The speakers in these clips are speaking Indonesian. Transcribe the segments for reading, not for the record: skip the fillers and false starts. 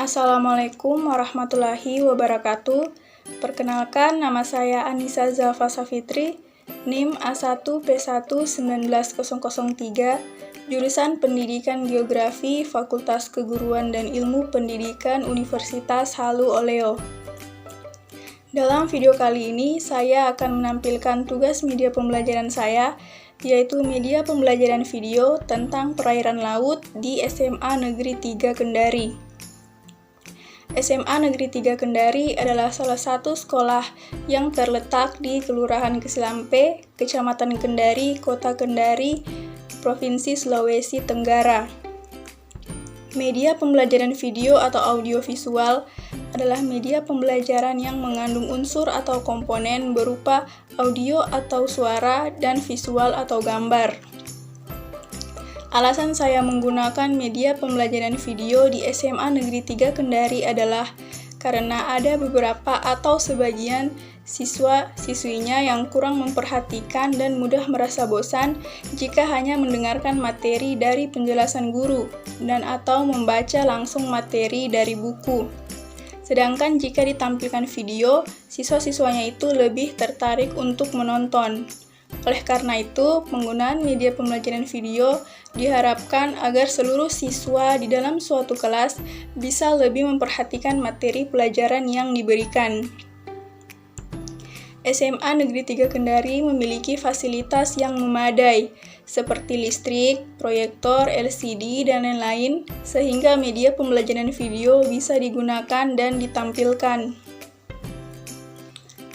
Assalamualaikum warahmatullahi wabarakatuh. Perkenalkan, nama saya Anissa Zalfa Safitri, NIM A1P11903, jurusan Pendidikan Geografi, Fakultas Keguruan dan Ilmu Pendidikan Universitas Halu Oleo. Dalam video kali ini, saya akan menampilkan tugas media pembelajaran saya, yaitu media pembelajaran video tentang perairan laut di SMA Negeri 3 Kendari. SMA Negeri 3 Kendari adalah salah satu sekolah yang terletak di Kelurahan Kesilampe, Kecamatan Kendari, Kota Kendari, Provinsi Sulawesi Tenggara. Media pembelajaran video atau audiovisual adalah media pembelajaran yang mengandung unsur atau komponen berupa audio atau suara dan visual atau gambar. Alasan saya menggunakan media pembelajaran video di SMA Negeri 3 Kendari adalah karena ada beberapa atau sebagian siswa-siswinya yang kurang memperhatikan dan mudah merasa bosan jika hanya mendengarkan materi dari penjelasan guru dan atau membaca langsung materi dari buku. Sedangkan jika ditampilkan video, siswa-siswanya itu lebih tertarik untuk menonton. Oleh karena itu, penggunaan media pembelajaran video diharapkan agar seluruh siswa di dalam suatu kelas bisa lebih memperhatikan materi pelajaran yang diberikan. SMA Negeri 3 Kendari memiliki fasilitas yang memadai, seperti listrik, proyektor, LCD, dan lain-lain, sehingga media pembelajaran video bisa digunakan dan ditampilkan.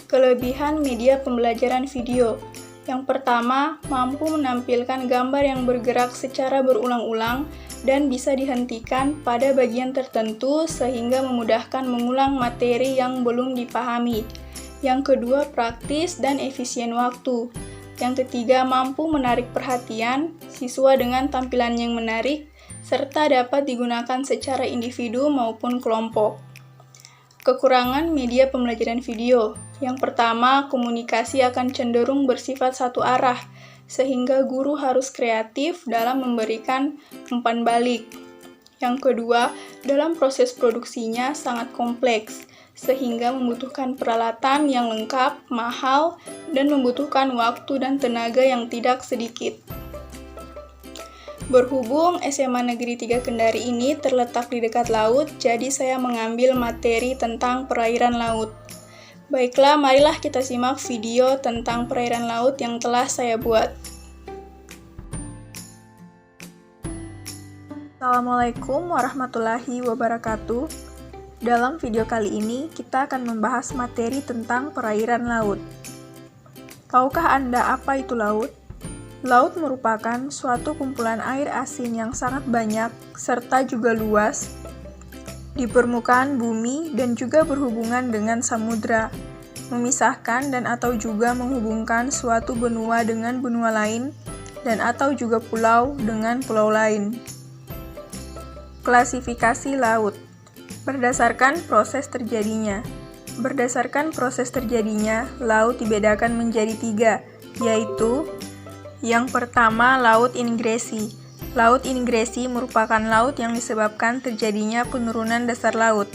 Kelebihan media pembelajaran video. Yang pertama, mampu menampilkan gambar yang bergerak secara berulang-ulang dan bisa dihentikan pada bagian tertentu sehingga memudahkan mengulang materi yang belum dipahami. Yang kedua, praktis dan efisien waktu. Yang ketiga, mampu menarik perhatian siswa dengan tampilan yang menarik serta dapat digunakan secara individu maupun kelompok. Kekurangan media pembelajaran video. Yang pertama, komunikasi akan cenderung bersifat satu arah, sehingga guru harus kreatif dalam memberikan umpan balik. Yang kedua, dalam proses produksinya sangat kompleks, sehingga membutuhkan peralatan yang lengkap, mahal, dan membutuhkan waktu dan tenaga yang tidak sedikit. Berhubung SMA Negeri 3 Kendari ini terletak di dekat laut, jadi saya mengambil materi tentang perairan laut. Baiklah, marilah kita simak video tentang perairan laut yang telah saya buat. Assalamualaikum warahmatullahi wabarakatuh. Dalam video kali ini, kita akan membahas materi tentang perairan laut. Tahukah Anda apa itu laut? Laut merupakan suatu kumpulan air asin yang sangat banyak, serta juga luas, di permukaan bumi dan juga berhubungan dengan samudra, memisahkan dan atau juga menghubungkan suatu benua dengan benua lain, dan atau juga pulau dengan pulau lain. Klasifikasi laut. Berdasarkan proses terjadinya. Berdasarkan proses terjadinya, laut dibedakan menjadi 3, yaitu yang pertama, laut ingresi. Laut ingresi merupakan laut yang disebabkan terjadinya penurunan dasar laut.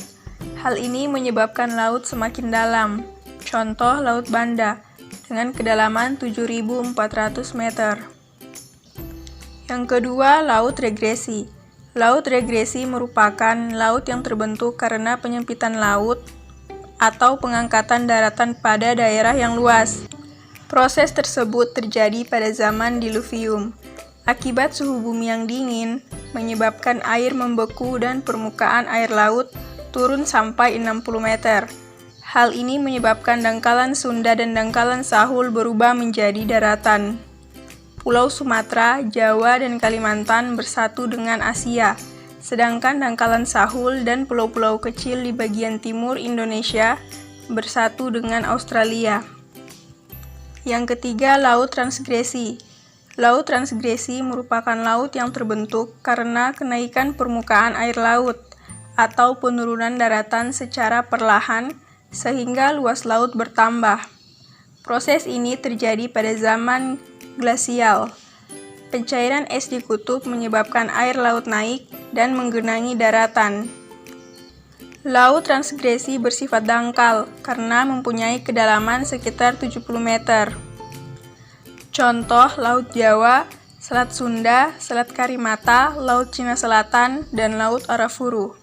Hal ini menyebabkan laut semakin dalam. Contoh Laut Banda dengan kedalaman 7.400 meter. Yang kedua, laut regresi. Laut regresi merupakan laut yang terbentuk karena penyempitan laut atau pengangkatan daratan pada daerah yang luas. Proses tersebut terjadi pada zaman diluvium. Akibat suhu bumi yang dingin, menyebabkan air membeku dan permukaan air laut turun sampai 60 meter. Hal ini menyebabkan dangkalan Sunda dan dangkalan Sahul berubah menjadi daratan. Pulau Sumatera, Jawa, dan Kalimantan bersatu dengan Asia, sedangkan dangkalan Sahul dan pulau-pulau kecil di bagian timur Indonesia bersatu dengan Australia. Yang ketiga, laut transgresi. Laut transgresi merupakan laut yang terbentuk karena kenaikan permukaan air laut atau penurunan daratan secara perlahan sehingga luas laut bertambah. Proses ini terjadi pada zaman glasial. Pencairan es di kutub menyebabkan air laut naik dan menggenangi daratan. Laut transgresi bersifat dangkal karena mempunyai kedalaman sekitar 70 meter. Contoh Laut Jawa, Selat Sunda, Selat Karimata, Laut Cina Selatan, dan Laut Arafuru.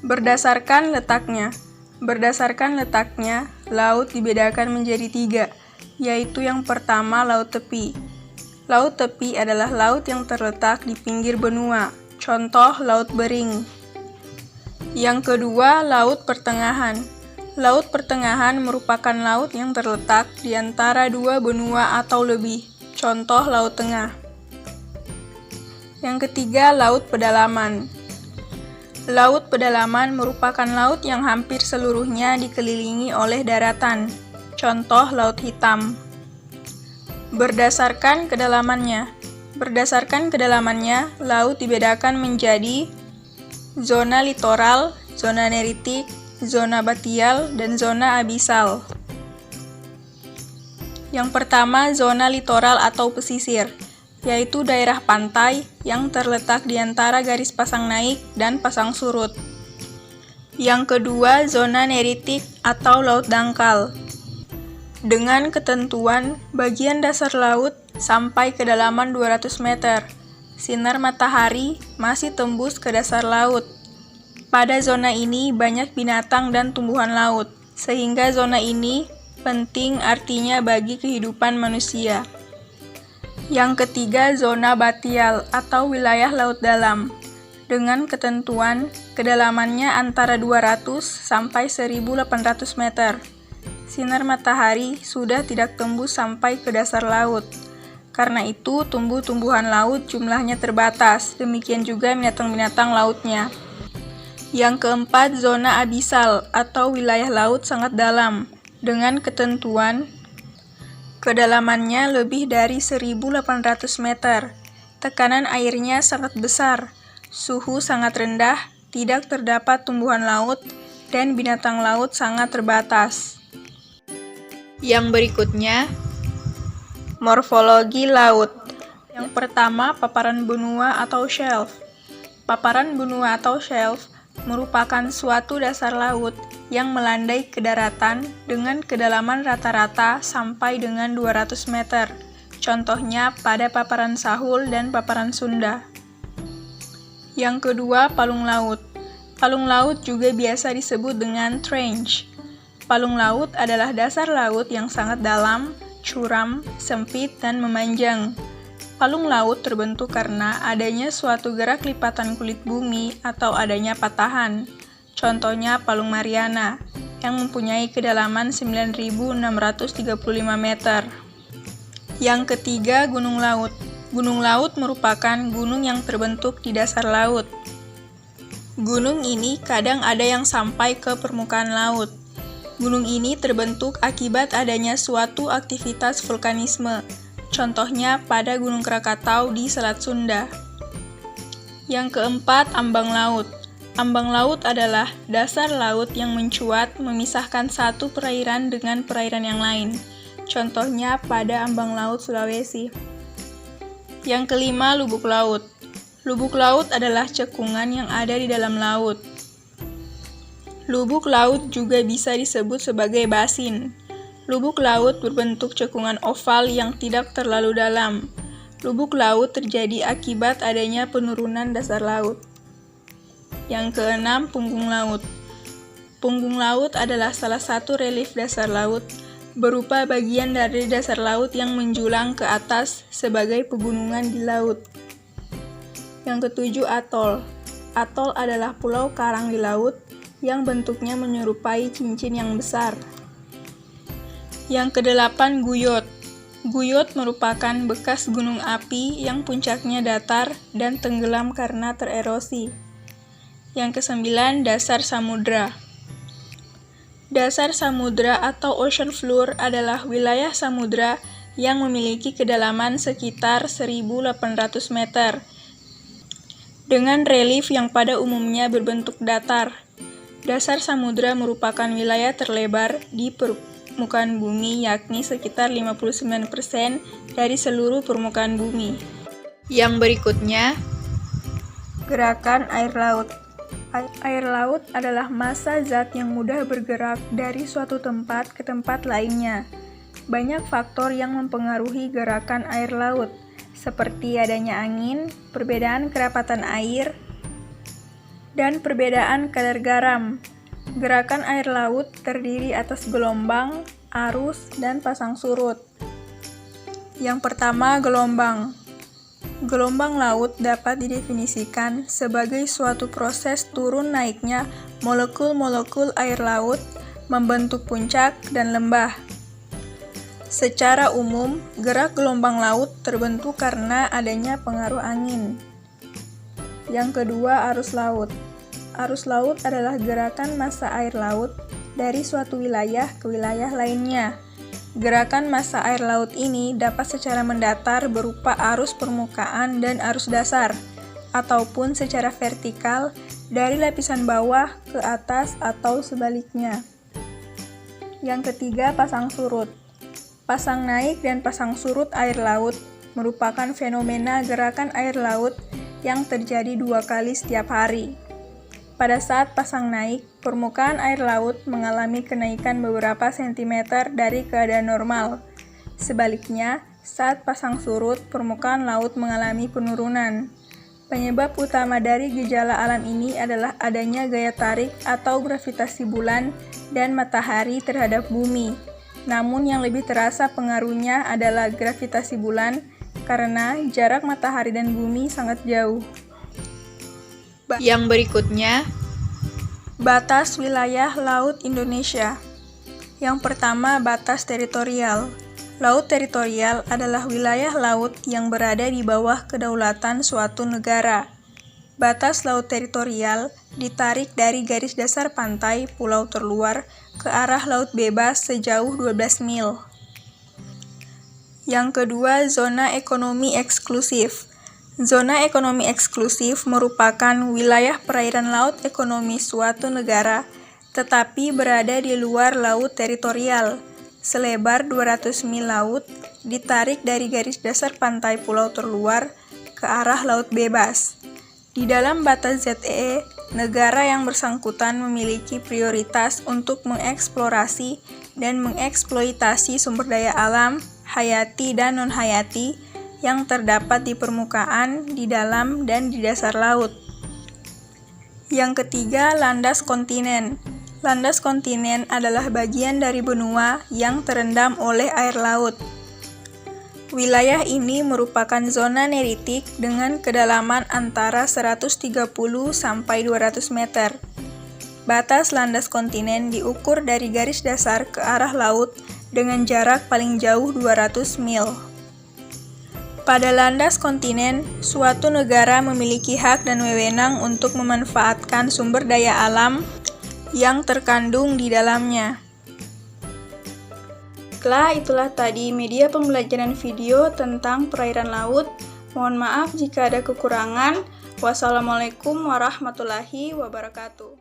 Berdasarkan letaknya, laut dibedakan menjadi 3, yaitu yang pertama laut tepi. Laut tepi adalah laut yang terletak di pinggir benua, contoh Laut Bering. Yang kedua, laut pertengahan. Laut pertengahan merupakan laut yang terletak di antara 2 benua atau lebih, contoh Laut Tengah. Yang ketiga, laut pedalaman. Laut pedalaman merupakan laut yang hampir seluruhnya dikelilingi oleh daratan, contoh Laut Hitam. Berdasarkan kedalamannya, laut dibedakan menjadi zona litoral, zona neritik, zona batial, dan zona abisal. Yang pertama, zona litoral atau pesisir, yaitu daerah pantai yang terletak di antara garis pasang naik dan pasang surut. Yang kedua, zona neritik atau laut dangkal. Dengan ketentuan, bagian dasar laut sampai kedalaman 200 meter. Sinar matahari masih tembus ke dasar laut. Pada zona ini banyak binatang dan tumbuhan laut, sehingga zona ini penting artinya bagi kehidupan manusia. Yang ketiga, zona batial atau wilayah laut dalam. Dengan ketentuan, kedalamannya antara 200 sampai 1.800 meter. Sinar matahari sudah tidak tembus sampai ke dasar laut. Karena itu, tumbuh-tumbuhan laut jumlahnya terbatas, demikian juga binatang-binatang lautnya. Yang keempat, zona abisal atau wilayah laut sangat dalam, dengan ketentuan kedalamannya lebih dari 1.800 meter, tekanan airnya sangat besar, suhu sangat rendah, tidak terdapat tumbuhan laut, dan binatang laut sangat terbatas. Yang berikutnya, morfologi laut. Yang pertama, paparan benua atau shelf. Paparan benua atau shelf merupakan suatu dasar laut yang melandai ke daratan dengan kedalaman rata-rata sampai dengan 200 meter. Contohnya pada paparan Sahul dan paparan Sunda. Yang kedua, palung laut. Palung laut juga biasa disebut dengan trench. Palung laut adalah dasar laut yang sangat dalam, curam, sempit, dan memanjang. Palung laut terbentuk karena adanya suatu gerak lipatan kulit bumi atau adanya patahan. Contohnya Palung Mariana, yang mempunyai kedalaman 9.635 meter. Yang ketiga, gunung laut. Gunung laut merupakan gunung yang terbentuk di dasar laut. Gunung ini kadang ada yang sampai ke permukaan laut. Gunung ini terbentuk akibat adanya suatu aktivitas vulkanisme. Contohnya pada Gunung Krakatau di Selat Sunda. Yang keempat, ambang laut. Ambang laut adalah dasar laut yang mencuat memisahkan satu perairan dengan perairan yang lain. Contohnya pada ambang laut Sulawesi. Yang kelima, lubuk laut. Lubuk laut adalah cekungan yang ada di dalam laut. Lubuk laut juga bisa disebut sebagai basin. Lubuk laut berbentuk cekungan oval yang tidak terlalu dalam. Lubuk laut terjadi akibat adanya penurunan dasar laut. Yang keenam, punggung laut. Punggung laut adalah salah satu relief dasar laut, berupa bagian dari dasar laut yang menjulang ke atas sebagai pegunungan di laut. Yang ketujuh, atol. Atol adalah pulau karang di laut yang bentuknya menyerupai cincin yang besar. Yang kedelapan, guyot. Guyot merupakan bekas gunung api yang puncaknya datar dan tenggelam karena tererosi. Yang kesembilan, dasar samudra. Dasar samudra atau ocean floor adalah wilayah samudra yang memiliki kedalaman sekitar 1.800 meter, dengan relief yang pada umumnya berbentuk datar. Dasar samudra merupakan wilayah terlebar di permukaan bumi, yakni sekitar 59% dari seluruh permukaan bumi. Yang berikutnya, gerakan air laut. Air laut adalah massa zat yang mudah bergerak dari suatu tempat ke tempat lainnya. Banyak faktor yang mempengaruhi gerakan air laut, seperti adanya angin, perbedaan kerapatan air, dan perbedaan kadar garam. Gerakan air laut terdiri atas gelombang, arus, dan pasang surut. Yang pertama, gelombang. Gelombang laut dapat didefinisikan sebagai suatu proses turun naiknya molekul-molekul air laut membentuk puncak dan lembah. Secara umum, gerak gelombang laut terbentuk karena adanya pengaruh angin. Yang kedua, arus laut. Arus laut adalah gerakan massa air laut dari suatu wilayah ke wilayah lainnya. Gerakan massa air laut ini dapat secara mendatar berupa arus permukaan dan arus dasar, ataupun secara vertikal dari lapisan bawah ke atas atau sebaliknya. Yang ketiga, pasang surut. Pasang naik dan pasang surut air laut merupakan fenomena gerakan air laut yang terjadi 2 kali setiap hari. Pada saat pasang naik, permukaan air laut mengalami kenaikan beberapa sentimeter dari keadaan normal. Sebaliknya, saat pasang surut, permukaan laut mengalami penurunan. Penyebab utama dari gejala alam ini adalah adanya gaya tarik atau gravitasi bulan dan matahari terhadap bumi. Namun yang lebih terasa pengaruhnya adalah gravitasi bulan karena jarak matahari dan bumi sangat jauh. Yang berikutnya, batas wilayah laut Indonesia. Yang pertama, batas teritorial. Laut teritorial adalah wilayah laut yang berada di bawah kedaulatan suatu negara. Batas laut teritorial ditarik dari garis dasar pantai pulau terluar ke arah laut bebas sejauh 12 mil. Yang kedua, zona ekonomi eksklusif. Zona ekonomi eksklusif merupakan wilayah perairan laut ekonomi suatu negara, tetapi berada di luar laut teritorial. Selebar 200 mil laut, ditarik dari garis dasar pantai pulau terluar ke arah laut bebas. Di dalam batas ZEE, negara yang bersangkutan memiliki prioritas untuk mengeksplorasi dan mengeksploitasi sumber daya alam, hayati dan non-hayati, yang terdapat di permukaan, di dalam, dan di dasar laut. Yang ketiga, landas kontinen. Landas kontinen adalah bagian dari benua yang terendam oleh air laut. Wilayah ini merupakan zona neritik dengan kedalaman antara 130 sampai 200 meter. Batas landas kontinen diukur dari garis dasar ke arah laut dengan jarak paling jauh 200 mil. Pada landas kontinen, suatu negara memiliki hak dan wewenang untuk memanfaatkan sumber daya alam yang terkandung di dalamnya. Itulah tadi media pembelajaran video tentang perairan laut. Mohon maaf jika ada kekurangan. Wassalamualaikum warahmatullahi wabarakatuh.